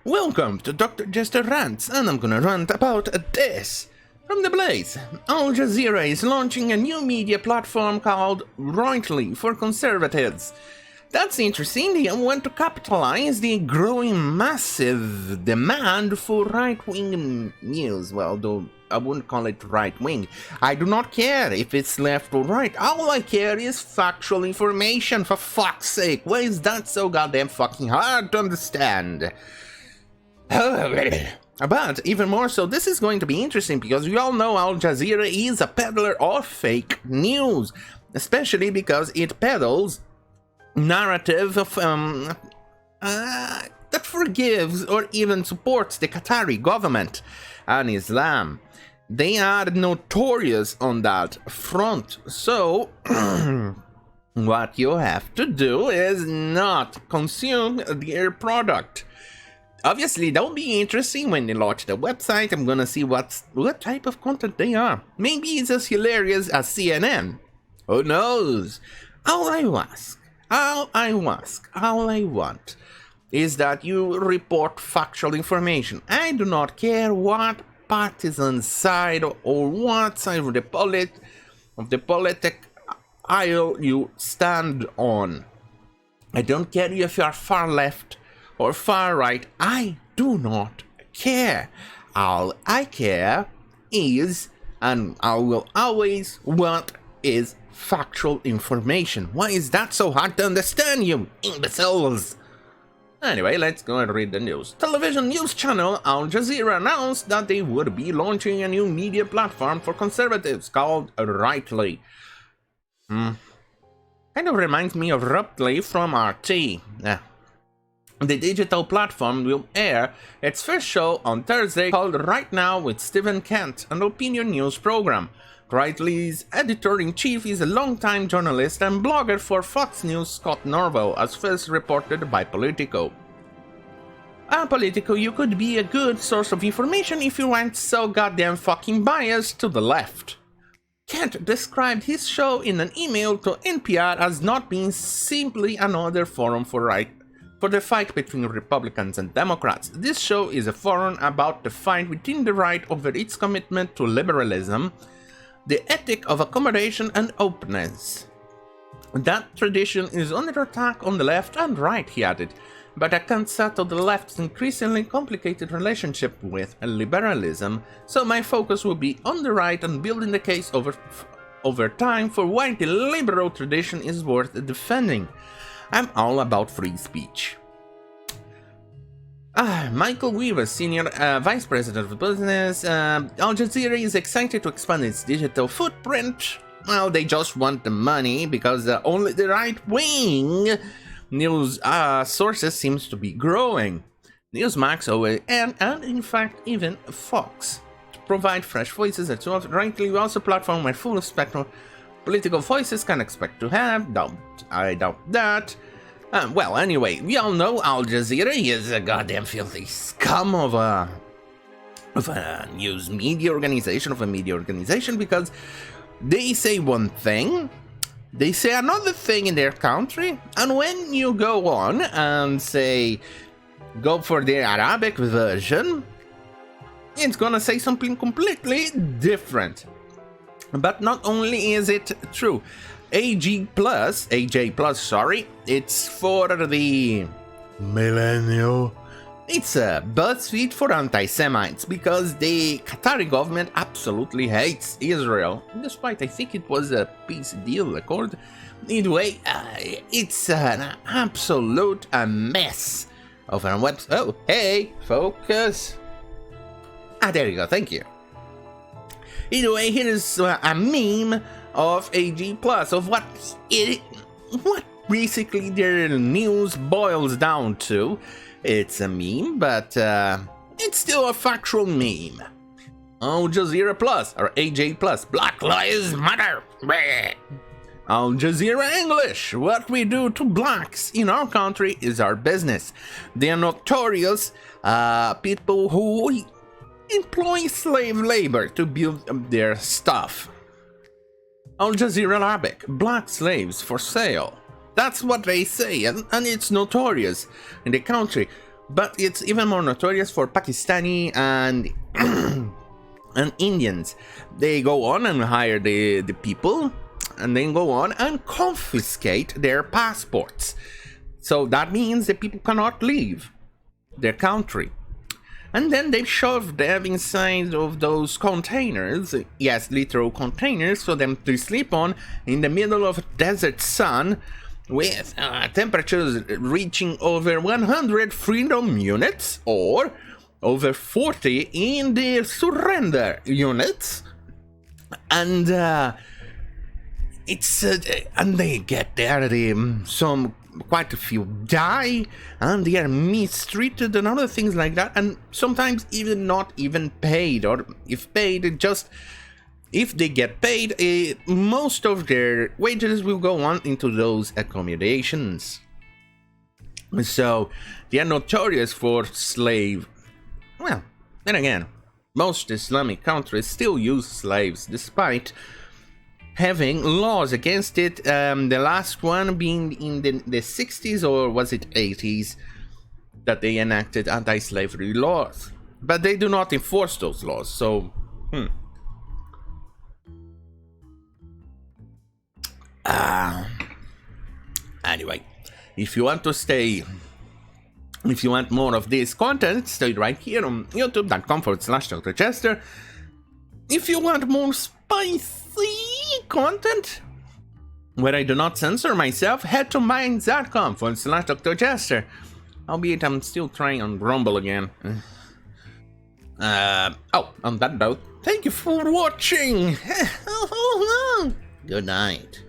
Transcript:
Welcome to Dr. Jester Rants, and I'm gonna rant about this. From the Blaze, Al Jazeera is launching a new media platform called Rightly for Conservatives. That's interesting. They want to capitalize the growing massive demand for right-wing news. Well, though I wouldn't call it right-wing. I do not care if it's left or right. All I care is factual information, for fuck's sake. Why is that so goddamn fucking hard to understand? But even more so, this is going to be interesting because we all know Al Jazeera is a peddler of fake news, especially because it peddles narrative of that forgives or even supports the Qatari government and Islam. They are notorious on that front. So what you have to do is not consume their product. Obviously, that will be interesting when they launch the website. I'm gonna see what type of content they are. Maybe it's as hilarious as CNN. Who knows? All I want is that you report factual information. I do not care what partisan side or what side of the politic aisle you stand on. I don't care if you are far left or far right. I do not care. All I care is, and I will always want, is factual information. Why is that so hard to understand, you imbeciles? Anyway, let's go and read the news. Television news channel Al Jazeera announced that they would be launching a new media platform for conservatives called Rightly. Kind of reminds me of Ruptly from RT. The digital platform will air its first show on Thursday, called Right Now with Stephen Kent, an opinion news program. Rightly's editor-in-chief is a longtime journalist and blogger for Fox News, Scott Norvell, as first reported by Politico. Politico, you could be a good source of information if you weren't so goddamn fucking biased to the left. Kent described his show in an email to NPR as not being simply another forum for the fight between Republicans and Democrats. This show is a forum about the fight within the right over its commitment to liberalism, the ethic of accommodation and openness. That tradition is under attack on the left and right, he added, but I can't settle the left's increasingly complicated relationship with liberalism, so my focus will be on the right and building the case over time for why the liberal tradition is worth defending. I'm all about free speech. Michael Weaver, Senior Vice President of Business. Al Jazeera is excited to expand its digital footprint. Well, they just want the money because only the right-wing news sources seems to be growing. Newsmax, and in fact even Fox. To provide fresh voices at Rightly also a platform where full spectrum political voices can expect to have. I doubt that. Well, anyway, we all know Al Jazeera is a goddamn filthy scum of a news media organization, because they say one thing, they say another thing in their country, and when you go on and say, go for the Arabic version, it's gonna say something completely different. But not only is it true, AJ Plus, it's for the millennial. It's a Buzzfeed for Antisemites because the Qatari government absolutely hates Israel, despite I think it was a peace deal accord. Anyway, it's an absolute mess of a website. Oh, hey, focus. There you go, thank you. Anyway, here is a meme of AG Plus, of what basically their news boils down to. It's a meme, but it's still a factual meme. Al Jazeera Plus, or AJ Plus, Black Lives Matter. Al Jazeera English, what we do to blacks in our country is our business. They are notorious people who employ slave labor to build their stuff. Al Jazeera Arabic, black slaves for sale. That's what they say, and it's notorious in the country. But it's even more notorious for Pakistani and and Indians. They go on and hire the people, and then go on and confiscate their passports. So that means the people cannot leave their country. And then they shove them inside of those containers, yes, literal containers, for them to sleep on in the middle of desert sun, with temperatures reaching over 100 freedom units, or over 40 in the surrender units. And and they get there, quite a few die, and they are mistreated and other things like that, and sometimes even not even paid, or if paid, just if they get paid, most of their wages will go on into those accommodations. So they are notorious for slave. Well, then again, most Islamic countries still use slaves, despite having laws against it, the last one being in the 60s, or was it 80s, that they enacted anti-slavery laws. But they do not enforce those laws, so... Anyway, if you want more of this content, stay right here on youtube.com/Dr. Jester. If you want more spicy content where I do not censor myself, head to minds.com/Dr. Jester. Albeit I'm still trying on Rumble again. On that note, thank you for watching. Good night.